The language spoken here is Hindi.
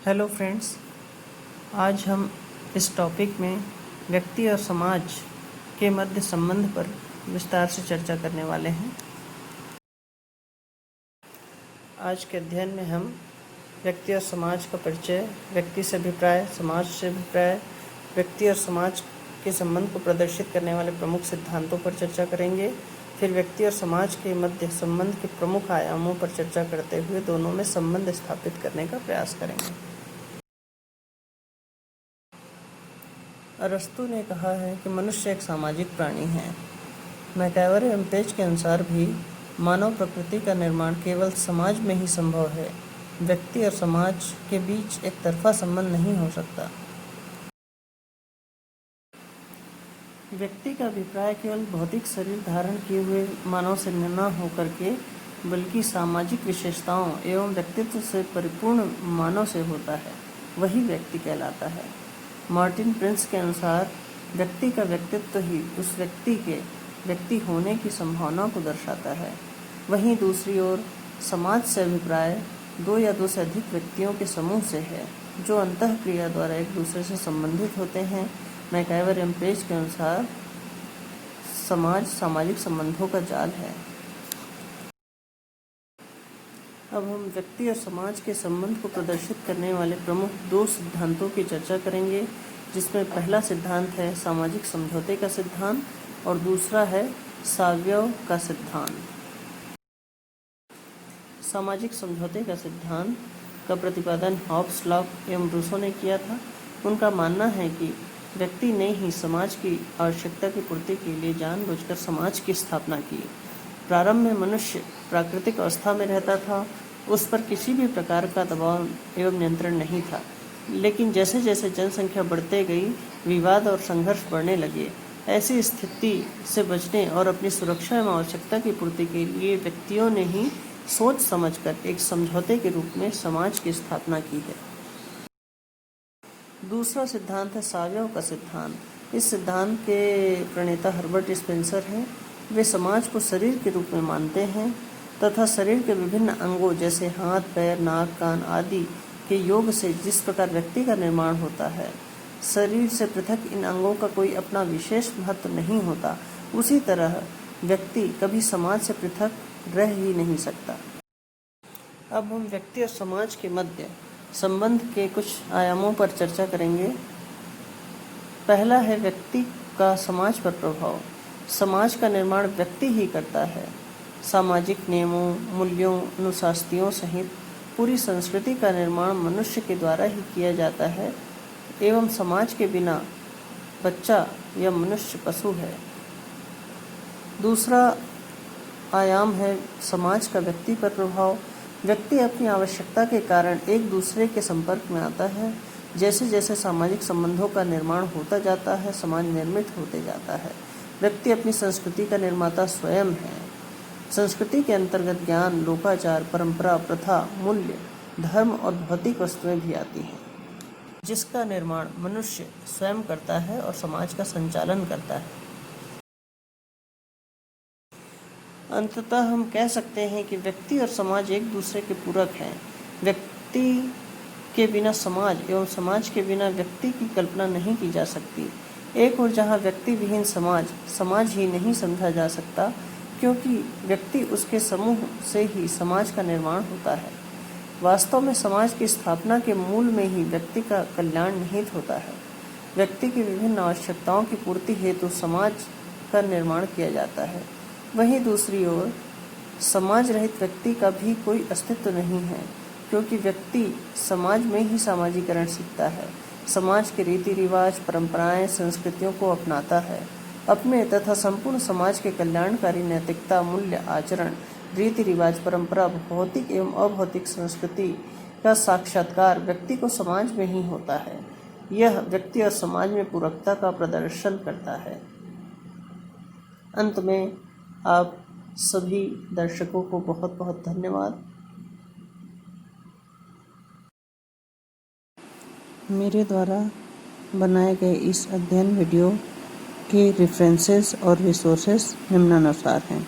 हेलो फ्रेंड्स, आज हम इस टॉपिक में व्यक्ति और समाज के मध्य संबंध पर विस्तार से चर्चा करने वाले हैं। आज के अध्ययन में हम व्यक्ति और समाज का परिचय, व्यक्ति से अभिप्राय, समाज से अभिप्राय, व्यक्ति और समाज के संबंध को प्रदर्शित करने वाले प्रमुख सिद्धांतों पर चर्चा करेंगे। फिर व्यक्ति और समाज के मध्य संबंध के प्रमुख आयामों पर चर्चा करते हुए दोनों में संबंध स्थापित करने का प्रयास करेंगे। अरस्तु ने कहा है कि मनुष्य एक सामाजिक प्राणी है। मैकआवर एवं पेज के अनुसार भी मानव प्रकृति का निर्माण केवल समाज में ही संभव है। व्यक्ति और समाज के बीच एक तरफा संबंध नहीं हो सकता। व्यक्ति का अभिप्राय केवल भौतिक शरीर धारण किए हुए मानव से न होकर के बल्कि सामाजिक विशेषताओं एवं व्यक्तित्व से परिपूर्ण मानव से होता है। वही व्यक्ति कहलाता है। मार्टिन प्रिंस के अनुसार व्यक्ति का व्यक्तित्व ही उस व्यक्ति के व्यक्ति होने की संभावना को दर्शाता है। वहीं दूसरी ओर समाज से अभिप्राय दो या दो से अधिक व्यक्तियों के समूह से है जो अंतःक्रिया द्वारा एक दूसरे से संबंधित होते हैं। मैकआवर एवं पेज के अनुसार समाज सामाजिक संबंधों का जाल है। अब हम व्यक्ति और समाज के संबंध को प्रदर्शित करने वाले प्रमुख दो सिद्धांतों की चर्चा करेंगे, जिसमें पहला सिद्धांत है सामाजिक समझौते का सिद्धांत और दूसरा है सावयव का सिद्धांत। सामाजिक समझौते का सिद्धांत का प्रतिपादन हॉब्स, लॉक एवं रूसो ने किया था। उनका मानना है कि व्यक्ति ने ही समाज की आवश्यकता की पूर्ति के लिए जानबूझकर समाज की स्थापना की। प्रारंभ में मनुष्य प्राकृतिक अवस्था में रहता था, उस पर किसी भी प्रकार का दबाव एवं नियंत्रण नहीं था। लेकिन जैसे जैसे जनसंख्या बढ़ते गई, विवाद और संघर्ष बढ़ने लगे। ऐसी स्थिति से बचने और अपनी सुरक्षा एवं आवश्यकता की पूर्ति के लिए व्यक्तियों ने ही सोच समझकर एक समझौते के रूप में समाज की स्थापना की है। दूसरा सिद्धांत है सावयव का सिद्धांत। इस सिद्धांत के प्रणेता हर्बर्ट स्पेंसर हैं। वे समाज को शरीर के रूप में मानते हैं तथा शरीर के विभिन्न अंगों जैसे हाथ, पैर, नाक, कान आदि के योग से जिस प्रकार व्यक्ति का निर्माण होता है, शरीर से पृथक इन अंगों का कोई अपना विशेष महत्व नहीं होता, उसी तरह व्यक्ति कभी समाज से पृथक रह ही नहीं सकता। अब हम व्यक्ति और समाज के मध्य संबंध के कुछ आयामों पर चर्चा करेंगे। पहला है व्यक्ति का समाज पर प्रभाव। समाज का निर्माण व्यक्ति ही करता है। सामाजिक नियमों, मूल्यों, अनुशासनों सहित पूरी संस्कृति का निर्माण मनुष्य के द्वारा ही किया जाता है एवं समाज के बिना बच्चा या मनुष्य पशु है। दूसरा आयाम है समाज का व्यक्ति पर प्रभाव। व्यक्ति अपनी आवश्यकता के कारण एक दूसरे के संपर्क में आता है। जैसे जैसे सामाजिक संबंधों का निर्माण होता जाता है, समाज निर्मित होते जाता है। व्यक्ति अपनी संस्कृति का निर्माता स्वयं है। संस्कृति के अंतर्गत ज्ञान, लोकाचार, परंपरा, प्रथा, मूल्य, धर्म और भौतिक वस्तुएं भी आती हैं, जिसका निर्माण मनुष्य स्वयं करता है और समाज का संचालन करता है। अंततः हम कह सकते हैं कि व्यक्ति और समाज एक दूसरे के पूरक हैं। व्यक्ति के बिना समाज एवं समाज के बिना व्यक्ति की कल्पना नहीं की जा सकती। एक और जहाँ व्यक्ति विहीन समाज, समाज ही नहीं समझा जा सकता, क्योंकि व्यक्ति उसके समूह से ही समाज का निर्माण होता है। वास्तव में समाज की स्थापना के मूल में ही व्यक्ति का कल्याण निहित होता है। व्यक्ति की विभिन्न आवश्यकताओं की पूर्ति हेतु समाज का निर्माण किया जाता है। वहीं दूसरी ओर समाज रहित व्यक्ति का भी कोई अस्तित्व नहीं है, क्योंकि व्यक्ति समाज में ही सामाजिकरण सीखता है। समाज के रीति रिवाज, परंपराएं, संस्कृतियों को अपनाता है। अपने तथा संपूर्ण समाज के कल्याणकारी नैतिकता, मूल्य, आचरण, रीति रिवाज, परंपरा, भौतिक एवं अभौतिक संस्कृति का साक्षात्कार व्यक्ति को समाज में ही होता है। यह व्यक्ति और समाज में पूरकता का प्रदर्शन करता है। अंत में आप सभी दर्शकों को बहुत बहुत धन्यवाद। मेरे द्वारा बनाए गए इस अध्ययन वीडियो के रेफरेंसेस और रिसोर्सेस निम्नानुसार हैं।